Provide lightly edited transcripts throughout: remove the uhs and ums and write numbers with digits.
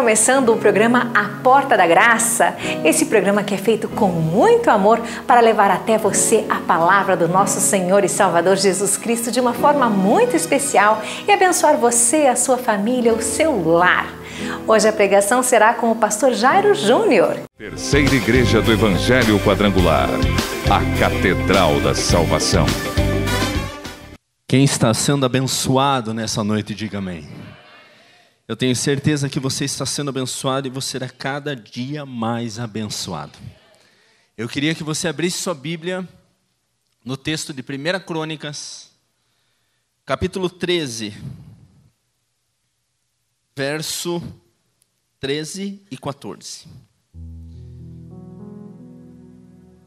começando o programa A Porta da Graça, esse programa que é feito com muito amor para levar até você a palavra do nosso Senhor e Salvador Jesus Cristo de uma forma muito especial e abençoar você, a sua família, o seu lar. Hoje a pregação será com o pastor Jairo Júnior. Terceira Igreja do Evangelho Quadrangular, a Catedral da Salvação. Quem está sendo abençoado nessa noite, diga amém. Eu tenho certeza que você está sendo abençoado e você será cada dia mais abençoado. Eu queria que você abrisse sua Bíblia no texto de 1 Crônicas, capítulo 13, verso 13 e 14.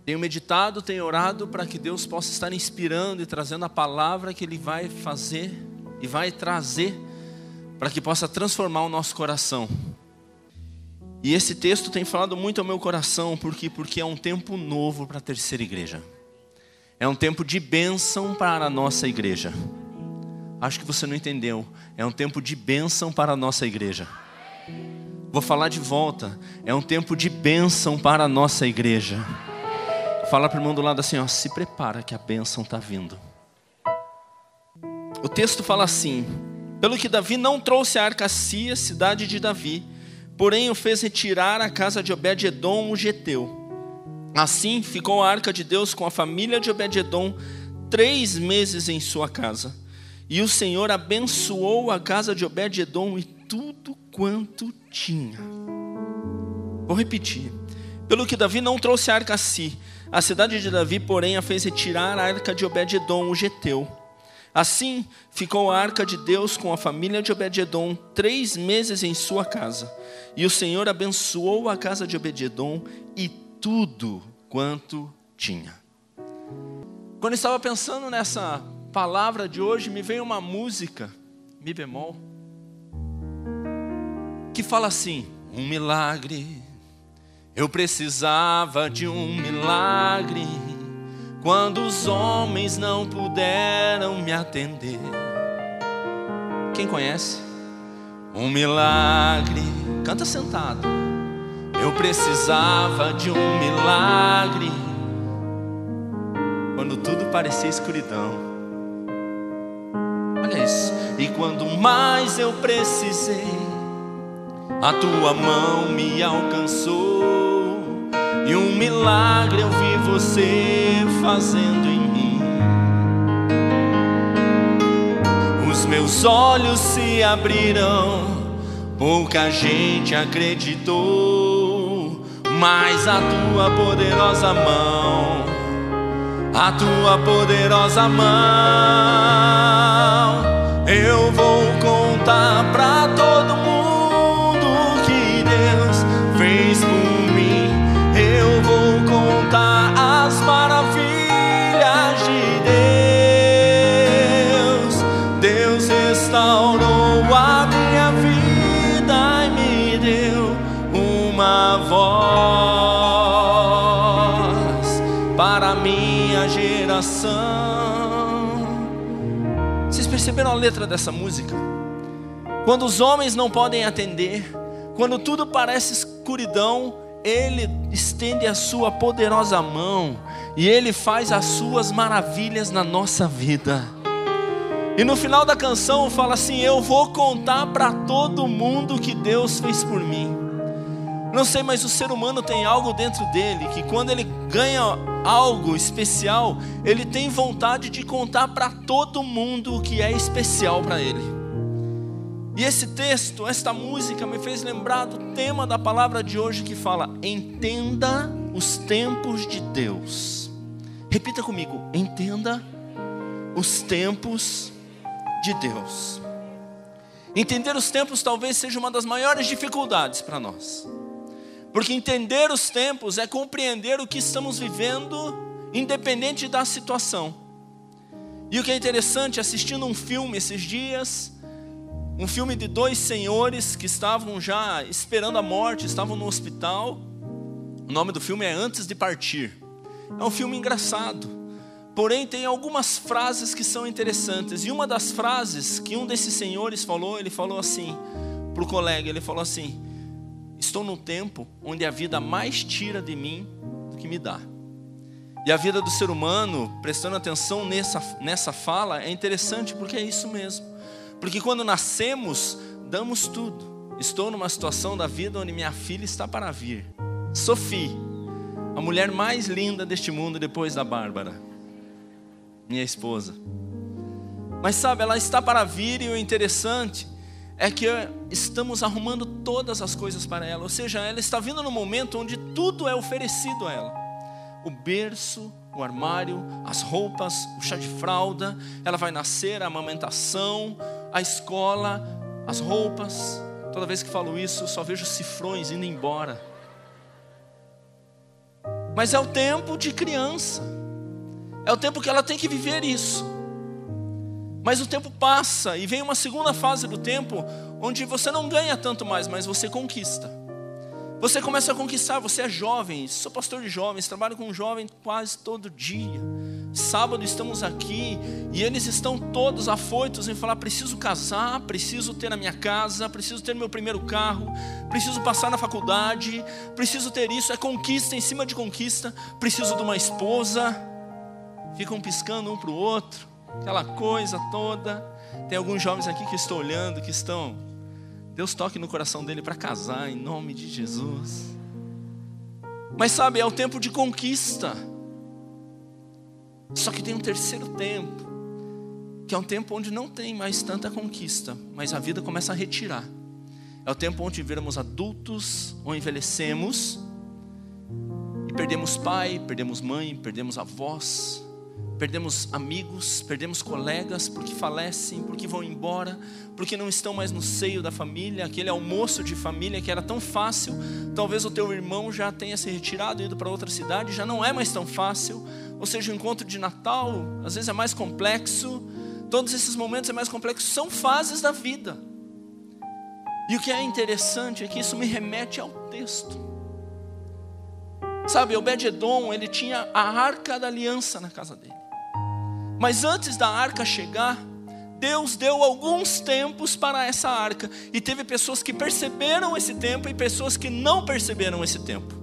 Tenho meditado, tenho orado para que Deus possa estar inspirando e trazendo a palavra que Ele vai fazer e vai trazer para que possa transformar o nosso coração. E esse texto tem falado muito ao meu coração, porque é um tempo novo para a terceira igreja. É um tempo de bênção para a nossa igreja. Acho que você não entendeu. É um tempo de bênção para a nossa igreja. Vou falar de volta. É um tempo de bênção para a nossa igreja. Fala para o irmão do lado assim, ó, se prepara que a bênção está vindo. O texto fala assim: pelo que Davi não trouxe a arca a si, a cidade de Davi, porém o fez retirar a casa de Obed-edom, o geteu. Assim ficou a arca de Deus com a família de Obed-edom 3 meses em sua casa. E o Senhor abençoou a casa de Obed-edom e tudo quanto tinha. Vou repetir. Pelo que Davi não trouxe a arca a si, a cidade de Davi, porém, a fez retirar a arca de Obed-edom, o geteu. Assim ficou a arca de Deus com a família de Obed-edom 3 meses em sua casa. E o Senhor abençoou a casa de Obed-edom e tudo quanto tinha. Quando eu estava pensando nessa palavra de hoje, me veio uma música, mi bemol, que fala assim: um milagre, eu precisava de um milagre, quando os homens não puderam me atender. Quem conhece? Um milagre, canta sentado. Eu precisava de um milagre, quando tudo parecia escuridão. Olha isso. E quando mais eu precisei, a tua mão me alcançou. E um milagre eu vi você fazendo em mim. Os meus olhos se abriram, pouca gente acreditou, mas a tua poderosa mão, a tua poderosa mão, eu vou contar pra todo mundo que Deus fez por mim. Eu vou contar as maravilhas de Deus. Deus restaurou a minha vida e me deu uma voz para a minha geração. Vocês perceberam a letra dessa música? Quando os homens não podem atender, quando tudo parece escuridão, Ele estende a sua poderosa mão e Ele faz as suas maravilhas na nossa vida. E no final da canção fala assim: eu vou contar para todo mundo que Deus fez por mim. Não sei, mas o ser humano tem algo dentro dele, que quando ele ganha algo especial, ele tem vontade de contar para todo mundo o que é especial para ele. E esse texto, esta música me fez lembrar do tema da palavra de hoje, que fala: entenda os tempos de Deus. Repita comigo: entenda os tempos de Deus. Entender os tempos talvez seja uma das maiores dificuldades para nós, porque entender os tempos é compreender o que estamos vivendo, independente da situação. E o que é interessante, assistindo um filme esses dias, um filme de 2 senhores que estavam já esperando a morte, estavam no hospital. O nome do filme é Antes de Partir. É um filme engraçado, porém tem algumas frases que são interessantes. E uma das frases que um desses senhores falou, ele falou assim para o colega, ele falou assim: estou num tempo onde a vida mais tira de mim do que me dá. E a vida do ser humano, prestando atenção nessa fala, é interessante porque é isso mesmo. Porque quando nascemos, damos tudo. Estou numa situação da vida onde minha filha está para vir. Sophie, a mulher mais linda deste mundo depois da Bárbara, minha esposa. Mas sabe, ela está para vir e o interessante é que estamos arrumando todas as coisas para ela. Ou seja, ela está vindo no momento onde tudo é oferecido a ela. O berço, o armário, as roupas, o chá de fralda. Ela vai nascer, a amamentação, a escola, as roupas. Toda vez que falo isso, eu só vejo cifrões indo embora. Mas é o tempo de criança. É o tempo que ela tem que viver isso. Mas o tempo passa e vem uma segunda fase do tempo onde você não ganha tanto mais, mas você conquista. Você começa a conquistar, você é jovem, sou pastor de jovens, trabalho com jovens quase todo dia. Sábado estamos aqui e eles estão todos afoitos em falar: preciso casar, preciso ter a minha casa, preciso ter meu primeiro carro, preciso passar na faculdade, preciso ter isso, é conquista em cima de conquista, preciso de uma esposa. Ficam piscando um para o outro, aquela coisa toda. Tem alguns jovens aqui que estou olhando, que estão... Deus toque no coração dele para casar, em nome de Jesus. Mas sabe, é o tempo de conquista. Só que tem um terceiro tempo, que é um tempo onde não tem mais tanta conquista, mas a vida começa a retirar. É o tempo onde viramos adultos, ou envelhecemos, e perdemos pai, perdemos mãe, perdemos avós, perdemos amigos, perdemos colegas, porque falecem, porque vão embora, porque não estão mais no seio da família. Aquele almoço de família que era tão fácil, talvez o teu irmão já tenha se retirado, ido para outra cidade, já não é mais tão fácil. Ou seja, o encontro de Natal, às vezes é mais complexo. Todos esses momentos é mais complexo, são fases da vida. E o que é interessante é que isso me remete ao texto. Sabe, Obed-Edom, ele tinha a arca da aliança na casa dele. Mas antes da arca chegar, Deus deu alguns tempos para essa arca. E teve pessoas que perceberam esse tempo e pessoas que não perceberam esse tempo.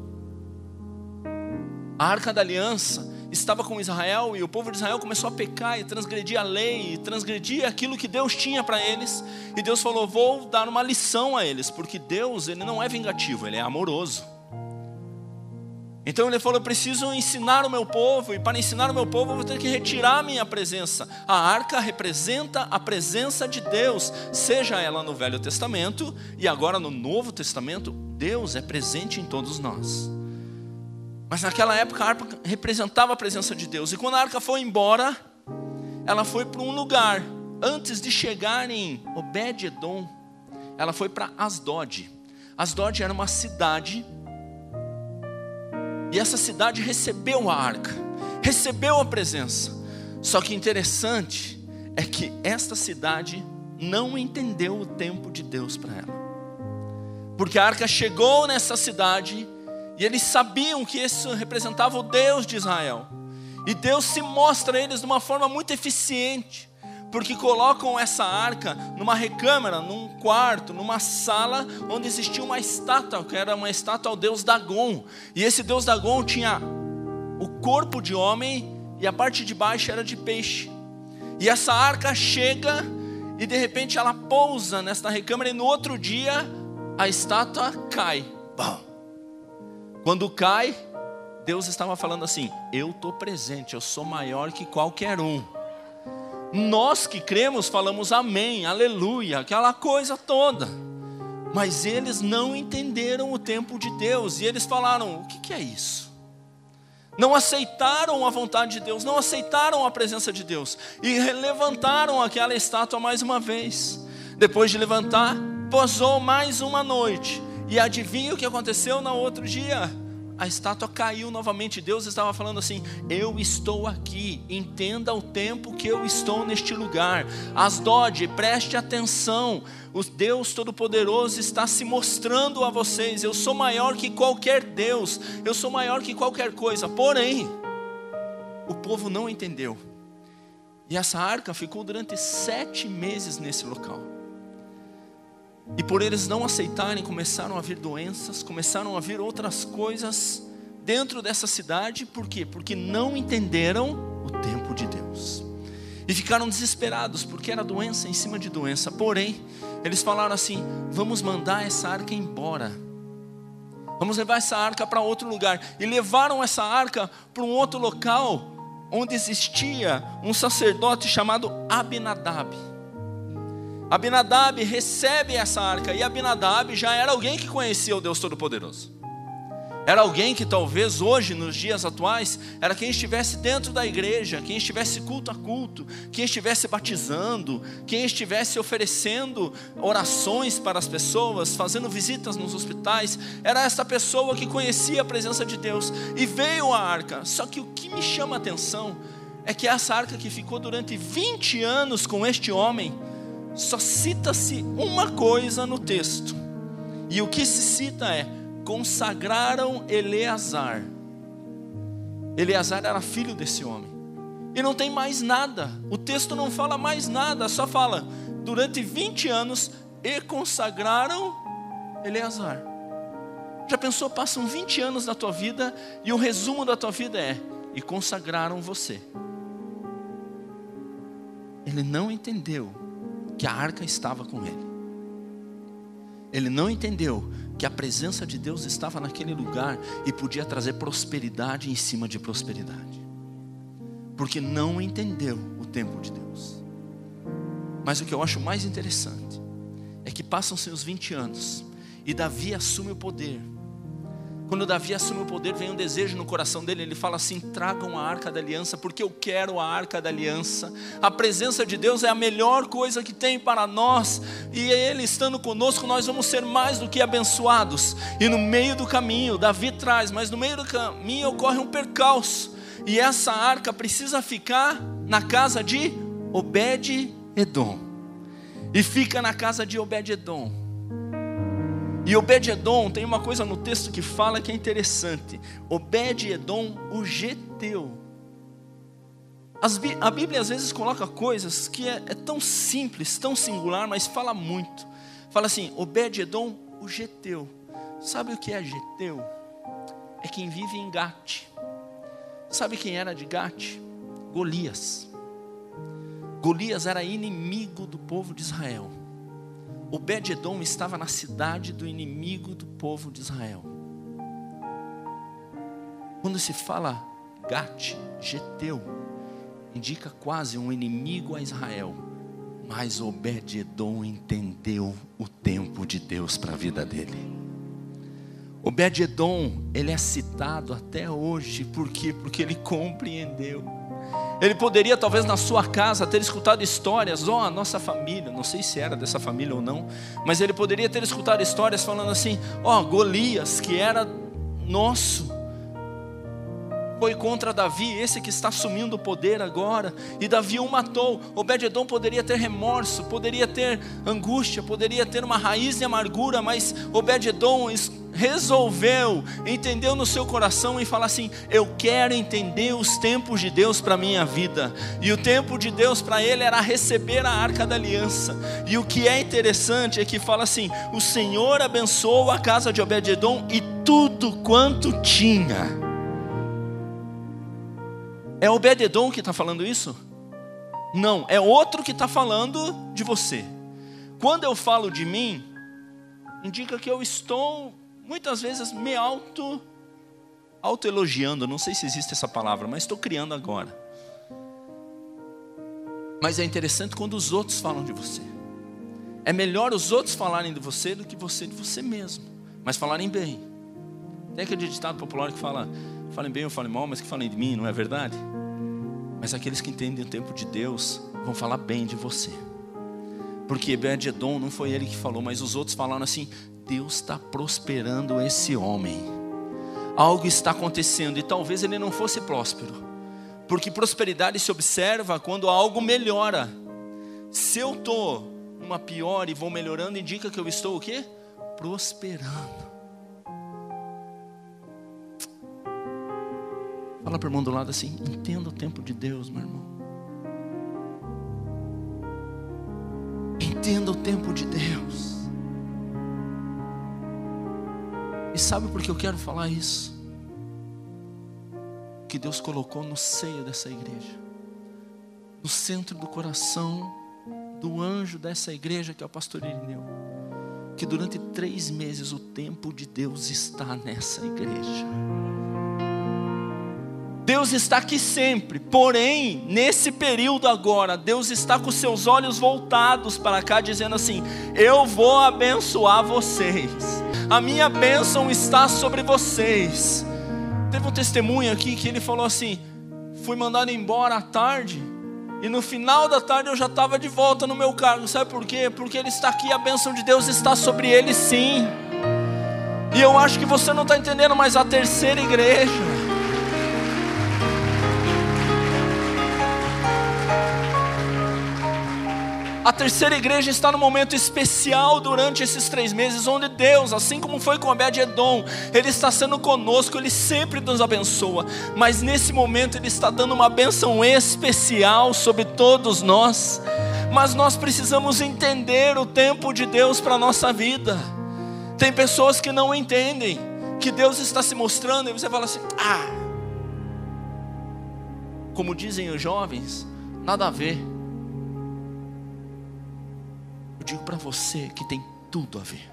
A arca da aliança estava com Israel e o povo de Israel começou a pecar e transgredir a lei, e transgredir aquilo que Deus tinha para eles. E Deus falou: vou dar uma lição a eles, porque Deus, ele não é vingativo, ele é amoroso. Então ele falou: eu preciso ensinar o meu povo, e para ensinar o meu povo eu vou ter que retirar a minha presença. A arca representa a presença de Deus, seja ela no Velho Testamento e agora no Novo Testamento. Deus é presente em todos nós. Mas naquela época a arca representava a presença de Deus. E quando a arca foi embora, ela foi para um lugar. Antes de chegar em Obed-Edom, ela foi para Asdod. Asdod era uma cidade. E essa cidade recebeu a arca, recebeu a presença. Só que interessante é que esta cidade não entendeu o tempo de Deus para ela. Porque a arca chegou nessa cidade e eles sabiam que isso representava o Deus de Israel. E Deus se mostra a eles de uma forma muito eficiente. Porque colocam essa arca numa recâmara, num quarto, numa sala onde existia uma estátua, que era uma estátua ao deus Dagon. E esse deus Dagon tinha o corpo de homem e a parte de baixo era de peixe. E essa arca chega e de repente ela pousa nesta recâmara e no outro dia a estátua cai. Bom, quando cai, Deus estava falando assim: eu estou presente, eu sou maior que qualquer um. Nós que cremos falamos amém, aleluia, aquela coisa toda. Mas eles não entenderam o tempo de Deus. E eles falaram: o que é isso? Não aceitaram a vontade de Deus, não aceitaram a presença de Deus. E levantaram aquela estátua mais uma vez. Depois de levantar, posou mais uma noite. E adivinha o que aconteceu no outro dia? A estátua caiu novamente. Deus estava falando assim: eu estou aqui, entenda o tempo que eu estou neste lugar. Asdod, preste atenção, o Deus Todo-Poderoso está se mostrando a vocês. Eu sou maior que qualquer Deus, eu sou maior que qualquer coisa. Porém, o povo não entendeu. E essa arca ficou durante 7 meses nesse local. E por eles não aceitarem, começaram a vir doenças, começaram a vir outras coisas dentro dessa cidade. Por quê? Porque não entenderam o tempo de Deus. E ficaram desesperados, porque era doença em cima de doença. Porém, eles falaram assim: vamos mandar essa arca embora. Vamos levar essa arca para outro lugar. E levaram essa arca para um outro local, onde existia um sacerdote chamado Abinadab. Abinadab recebe essa arca, e Abinadab já era alguém que conhecia o Deus Todo-Poderoso. Era alguém que talvez hoje, nos dias atuais, era quem estivesse dentro da igreja, quem estivesse culto a culto, quem estivesse batizando, quem estivesse oferecendo orações para as pessoas, fazendo visitas nos hospitais. Era essa pessoa que conhecia a presença de Deus. E veio a arca. Só que o que me chama a atenção é que essa arca que ficou durante 20 anos com este homem, só cita-se uma coisa no texto. E o que se cita é: consagraram Eleazar. Eleazar era filho desse homem. E não tem mais nada. O texto não fala mais nada. Só fala: durante 20 anos e consagraram Eleazar. Já pensou? Passam 20 anos da tua vida e o resumo da tua vida é: e consagraram você. Ele não entendeu que a arca estava com ele. Ele não entendeu que a presença de Deus estava naquele lugar e podia trazer prosperidade em cima de prosperidade, porque não entendeu o tempo de Deus. Mas o que eu acho mais interessante é que passam-se os 20 anos e Davi assume o poder. Quando Davi assume o poder, vem um desejo no coração dele. Ele fala assim: tragam a arca da aliança, porque eu quero a arca da aliança. A presença de Deus é a melhor coisa que tem para nós, e Ele estando conosco, nós vamos ser mais do que abençoados. E no meio do caminho, Davi traz, mas no meio do caminho ocorre um percalço, e essa arca precisa ficar na casa de Obed-edom. E fica na casa de Obed-edom. E Obed-edom, tem uma coisa no texto que fala que é interessante. Obed-edom, o geteu. A Bíblia às vezes coloca coisas que é tão simples, tão singular, mas fala muito. Fala assim: Obed-edom, o geteu. Sabe o que é geteu? É quem vive em Gate. Sabe quem era de Gate? Golias. Golias era inimigo do povo de Israel. Obed-edom estava na cidade do inimigo do povo de Israel. Quando se fala Gate, geteu, indica quase um inimigo a Israel. Mas Obed-edom entendeu o tempo de Deus para a vida dele. Obed-edom, ele é citado até hoje. Por quê? Porque ele compreendeu. Ele poderia talvez na sua casa ter escutado histórias: a nossa família, não sei se era dessa família ou não, mas ele poderia ter escutado histórias falando assim: Golias, que era nosso, foi contra Davi, esse que está assumindo o poder agora, e Davi o matou. Obed-edom poderia ter remorso, poderia ter angústia, poderia ter uma raiz de amargura, mas Obed-edom resolveu, entendeu no seu coração e falar assim: eu quero entender os tempos de Deus para a minha vida. E o tempo de Deus para ele era receber a arca da aliança. E o que é interessante é que fala assim: o Senhor abençoou a casa de Obed-edom e tudo quanto tinha. É Obed-edom que está falando isso? Não, é outro que está falando de você. Quando eu falo de mim, indica que eu estou muitas vezes me autoelogiando. Não sei se existe essa palavra, mas estou criando agora. Mas é interessante quando os outros falam de você. É melhor os outros falarem de você do que você de você mesmo, mas falarem bem. Tem aquele ditado popular que fala: falem bem ou falem mal, mas que falem de mim, não é verdade? Mas aqueles que entendem o tempo de Deus vão falar bem de você. Porque Obed-edom não foi ele que falou, mas os outros falaram assim: Deus está prosperando esse homem. Algo está acontecendo, e talvez ele não fosse próspero, porque prosperidade se observa quando algo melhora. Se eu estou numa pior e vou melhorando, indica que eu estou o quê? Prosperando. Fala para o irmão do lado assim: entenda o tempo de Deus, meu irmão. Entenda o tempo de Deus. E sabe por que eu quero falar isso? Que Deus colocou no seio dessa igreja, no centro do coração do anjo dessa igreja, que é o pastor Irineu, que durante 3 meses o tempo de Deus está nessa igreja. Deus está aqui sempre, porém, nesse período agora, Deus está com seus olhos voltados para cá, dizendo assim: eu vou abençoar vocês, a minha bênção está sobre vocês. Teve um testemunho aqui que ele falou assim: fui mandado embora à tarde, e no final da tarde eu já estava de volta no meu cargo. Sabe por quê? Porque ele está aqui, a bênção de Deus está sobre ele sim. E eu acho que você não está entendendo, mas a terceira igreja, a terceira igreja está num momento especial durante esses 3 meses, onde Deus, assim como foi com Obed-Edom, Ele está sendo conosco, Ele sempre nos abençoa, mas nesse momento Ele está dando uma bênção especial sobre todos nós. Mas nós precisamos entender o tempo de Deus para a nossa vida. Tem pessoas que não entendem que Deus está se mostrando, e você fala assim: como dizem os jovens, nada a ver. Eu digo para você que tem tudo a ver.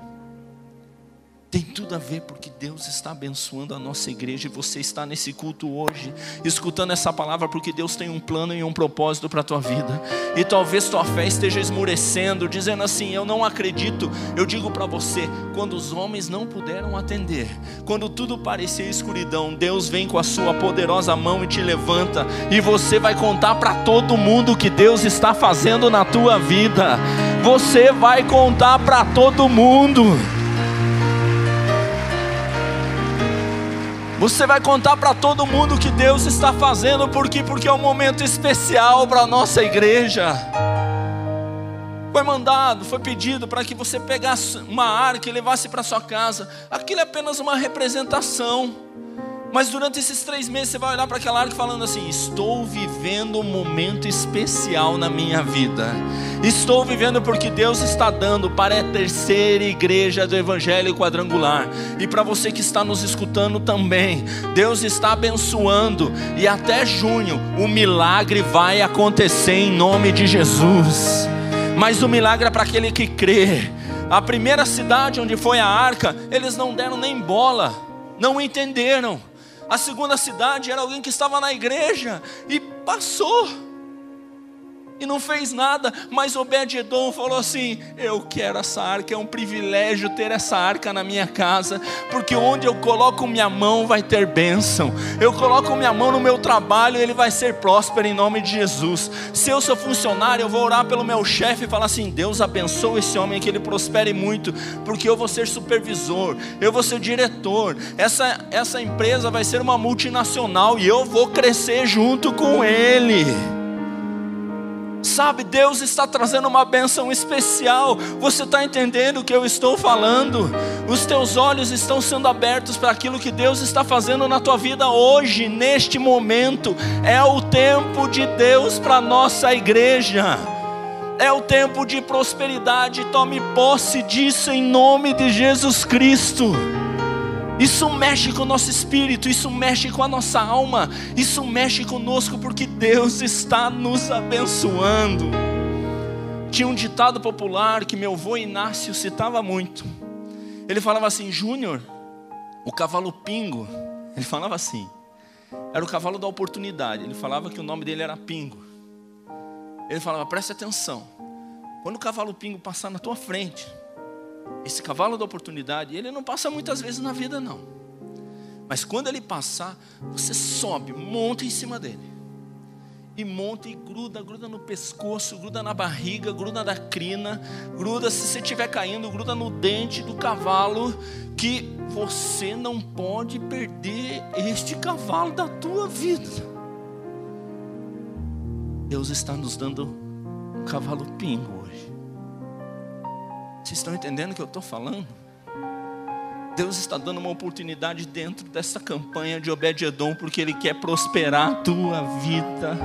Tem tudo a ver, porque Deus está abençoando a nossa igreja. E você está nesse culto hoje, escutando essa palavra, porque Deus tem um plano e um propósito para a tua vida. E talvez tua fé esteja esmurecendo, dizendo assim: eu não acredito. Eu digo para você, quando os homens não puderam atender, quando tudo parecia escuridão, Deus vem com a sua poderosa mão e te levanta. E você vai contar para todo mundo o que Deus está fazendo na tua vida. Você vai contar para todo mundo. Você vai contar para todo mundo o que Deus está fazendo. Por quê? Porque é um momento especial para a nossa igreja. Foi pedido para que você pegasse uma arca e levasse para sua casa. Aquilo é apenas uma representação. Mas durante esses 3 meses você vai olhar para aquela arca falando assim: estou vivendo um momento especial na minha vida. Estou vivendo porque Deus está dando para a terceira igreja do Evangelho Quadrangular. E para você que está nos escutando também, Deus está abençoando. E até junho o milagre vai acontecer em nome de Jesus. Mas o milagre é para aquele que crê. A primeira cidade onde foi a arca, eles não deram nem bola, não entenderam. A segunda cidade era alguém que estava na igreja e passou e não fez nada. Mas Obed-Edom falou assim: eu quero essa arca, é um privilégio ter essa arca na minha casa, porque onde eu coloco minha mão vai ter bênção. Eu coloco minha mão no meu trabalho, ele vai ser próspero em nome de Jesus. Se eu sou funcionário, eu vou orar pelo meu chefe e falar assim: Deus abençoe esse homem, que ele prospere muito, porque eu vou ser supervisor, eu vou ser diretor, essa empresa vai ser uma multinacional e eu vou crescer junto com ele. Sabe, Deus está trazendo uma bênção especial. Você está entendendo o que eu estou falando? Os teus olhos estão sendo abertos para aquilo que Deus está fazendo na tua vida hoje, neste momento. É o tempo de Deus para a nossa igreja. É o tempo de prosperidade. Tome posse disso em nome de Jesus Cristo. Isso mexe com o nosso espírito, isso mexe com a nossa alma, isso mexe conosco, porque Deus está nos abençoando. Tinha um ditado popular que meu avô Inácio citava muito. Ele falava assim: Júnior, o cavalo Pingo, ele falava assim, era o cavalo da oportunidade. Ele falava que o nome dele era Pingo. Ele falava: preste atenção, quando o cavalo Pingo passar na tua frente, esse cavalo da oportunidade, ele não passa muitas vezes na vida não, mas quando ele passar, você sobe, monta em cima dele, e monta e gruda no pescoço, gruda na barriga, gruda na crina, gruda, se você estiver caindo, gruda no dente do cavalo, que você não pode perder este cavalo da tua vida. Deus está nos dando um cavalo Pingo hoje. Vocês estão entendendo o que eu estou falando? Deus está dando uma oportunidade dentro dessa campanha de Obed-Edom, porque Ele quer prosperar a tua vida.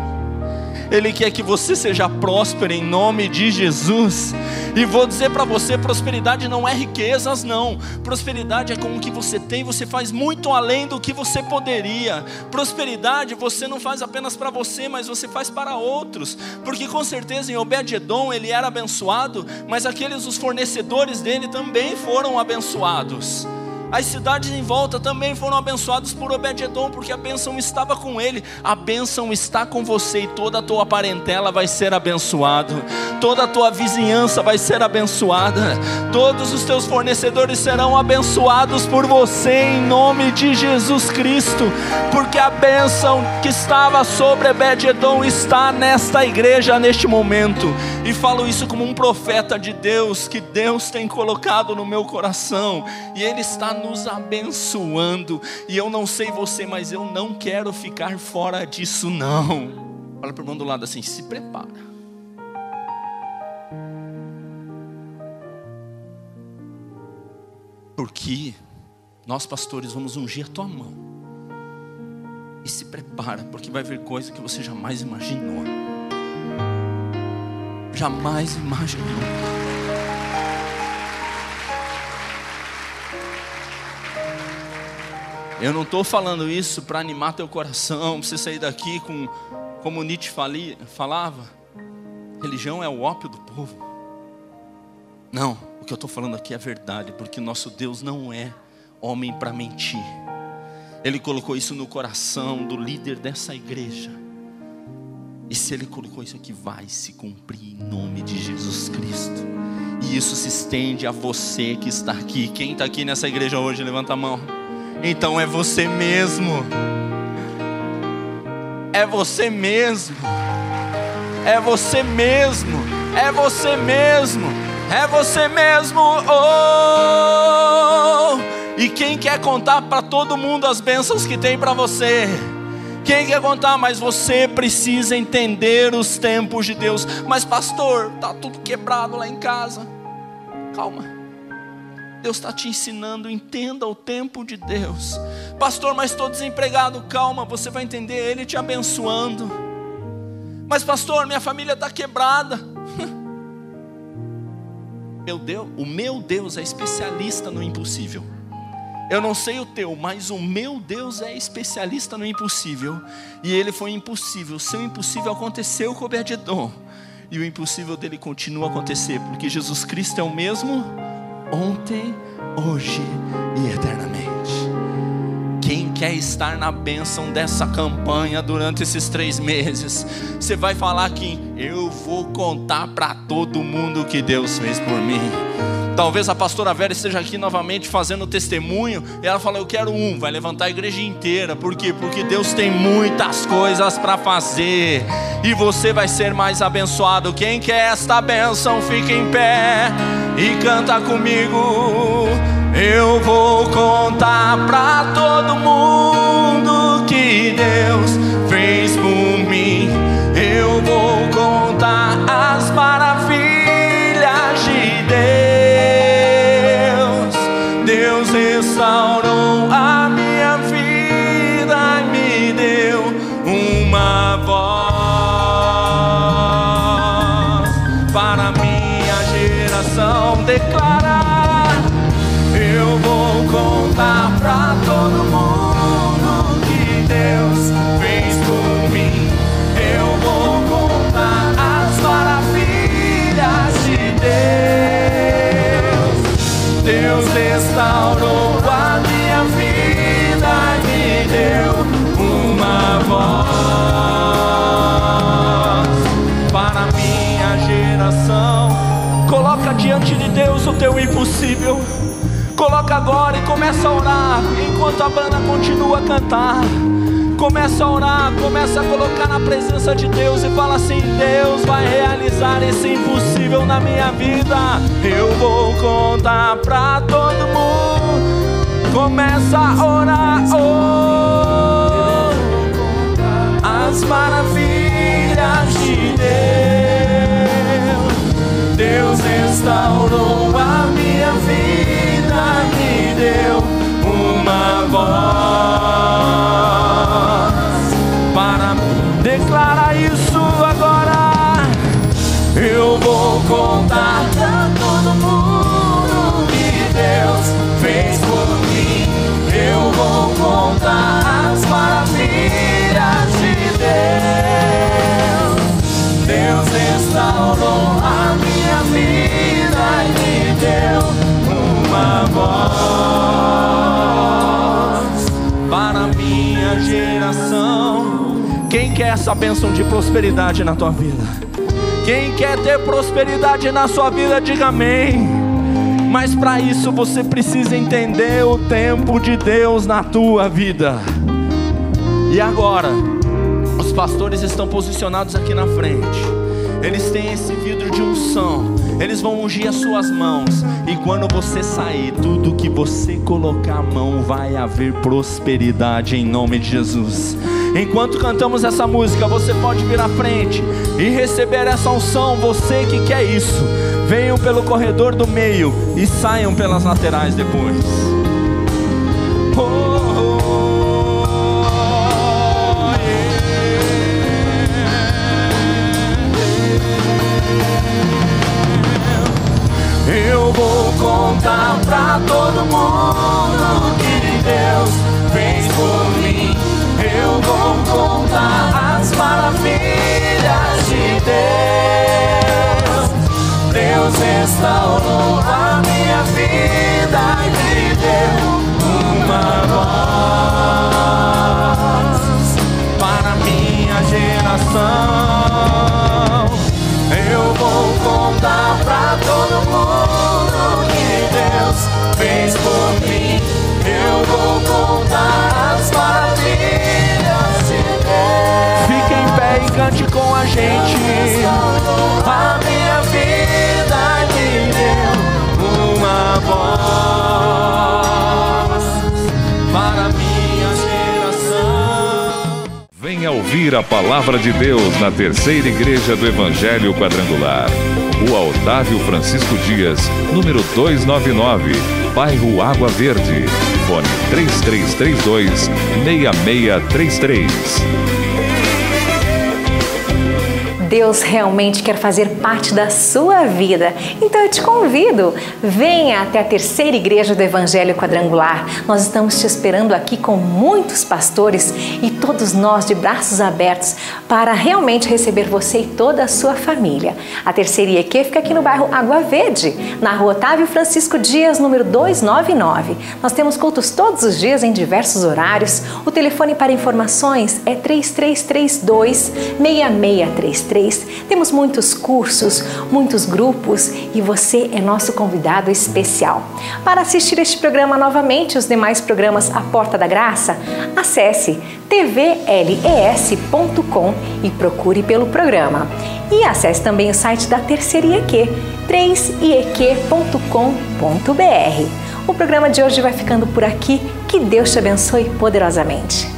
Ele quer que você seja próspero em nome de Jesus. E vou dizer para você, prosperidade não é riquezas não. Prosperidade é com o que você tem, você faz muito além do que você poderia. Prosperidade você não faz apenas para você, mas você faz para outros. Porque com certeza em Obed-edom ele era abençoado, mas os fornecedores dele também foram abençoados. As cidades em volta também foram abençoadas por Obed-edom, porque a bênção estava com ele. A bênção está com você, e toda a tua parentela vai ser abençoada, toda a tua vizinhança vai ser abençoada, todos os teus fornecedores serão abençoados por você em nome de Jesus Cristo, porque a bênção que estava sobre Obed-edom está nesta igreja neste momento. E falo isso como um profeta de Deus, que Deus tem colocado no meu coração, e Ele está nos abençoando. E eu não sei você, mas eu não quero ficar fora disso não. Fala para o irmão do lado assim: se prepara. Porque nós pastores vamos ungir a tua mão. E se prepara, porque vai vir coisa que você jamais imaginou. Jamais imaginou. Eu não estou falando isso para animar teu coração, para você sair daqui com, como Nietzsche falava, religião é o ópio do povo. Não, o que eu estou falando aqui é verdade, porque nosso Deus não é homem para mentir. Ele colocou isso no coração do líder dessa igreja. E se Ele colocou isso aqui, vai se cumprir em nome de Jesus Cristo. E isso se estende a você que está aqui. Quem está aqui nessa igreja hoje, levanta a mão. Então é você mesmo. É você mesmo. É você mesmo. É você mesmo. É você mesmo. Oh! E quem quer contar para todo mundo as bênçãos que tem para você? Quem quer contar? Mas você precisa entender os tempos de Deus. Mas pastor, está tudo quebrado lá em casa. Calma. Deus está te ensinando, entenda o tempo de Deus. Pastor, mas estou desempregado. Calma, você vai entender Ele te abençoando. Mas pastor, minha família está quebrada. Meu Deus, o meu Deus é especialista no impossível. Eu não sei o teu, mas o meu Deus é especialista no impossível. E Ele foi impossível. O seu impossível aconteceu com Obed-edom. E o impossível dele continua a acontecer, porque Jesus Cristo é o mesmo ontem, hoje e eternamente. Quem quer estar na bênção dessa campanha durante esses 3 meses? Você vai falar que eu vou contar para todo mundo o que Deus fez por mim. Talvez a pastora Vera esteja aqui novamente fazendo testemunho, e ela fala: eu quero vai levantar a igreja inteira. Por quê? Porque Deus tem muitas coisas para fazer, e você vai ser mais abençoado. Quem quer esta bênção, fica em pé e canta comigo. Eu vou contar para todo mundo que Deus fez por mim. Eu vou contar as maravilhas de Deus. Deus restaurou a minha vida e me deu uma voz para minha geração declarar. Eu vou contar pra todo mundo que Deus fez por mim. Eu vou contar as maravilhas de Deus. Deus restaurou a minha vida e me deu uma voz para minha geração. Coloca diante de Deus o teu impossível. Coloca agora e começa a orar. Enquanto a banda continua a cantar, começa a orar, começa a colocar na presença de Deus e fala assim: Deus vai realizar esse impossível na minha vida. Eu vou contar pra todo mundo. Começa a orar, as maravilhas de Deus. Deus restaurou a minha vida, me deu uma voz para declarar. para isso agora. Eu vou contar pra todo mundo que Deus fez por mim. Eu vou contar as maravilhas de Deus. Deus restaurou a minha vida e me deu uma voz para a minha geração. Quem quer essa bênção de prosperidade na tua vida? Quem quer ter prosperidade na sua vida, diga amém. Mas para isso você precisa entender o tempo de Deus na tua vida. E agora, os pastores estão posicionados aqui na frente. Eles têm esse vidro de unção. Eles vão ungir as suas mãos. E quando você sair, tudo que você colocar a mão, vai haver prosperidade em nome de Jesus. Enquanto cantamos essa música, você pode vir à frente e receber essa unção. Você que quer isso, venham pelo corredor do meio e saiam pelas laterais depois. Eu vou contar pra todo mundo que Deus fez por mim. Eu vou contar as maravilhas de Deus. Deus restaurou a minha vida e me deu uma voz para a minha geração. Eu vou contar pra todo mundo que Deus fez por mim. Eu vou contar as maravilhas de Deus. Fique em pé e cante com a gente. A minha vida me deu uma voz para a minha geração. Venha ouvir a palavra de Deus na Terceira Igreja do Evangelho Quadrangular. Rua Otávio Francisco Dias, número 299, bairro Água Verde. Fone 3332-6633. Deus realmente quer fazer parte da sua vida. Então eu te convido, venha até a Terceira Igreja do Evangelho Quadrangular. Nós estamos te esperando aqui com muitos pastores e todos nós de braços abertos para realmente receber você e toda a sua família. A Terceira IEQ fica aqui no bairro Água Verde, na Rua Otávio Francisco Dias, número 299. Nós temos cultos todos os dias em diversos horários. O telefone para informações é 3332-6633. Temos muitos cursos, muitos grupos e você é nosso convidado especial. Para assistir este programa novamente, os demais programas A Porta da Graça, acesse tvles.com e procure pelo programa. E acesse também o site da Terceira IEQ, 3ieq.com.br. O programa de hoje vai ficando por aqui. Que Deus te abençoe poderosamente.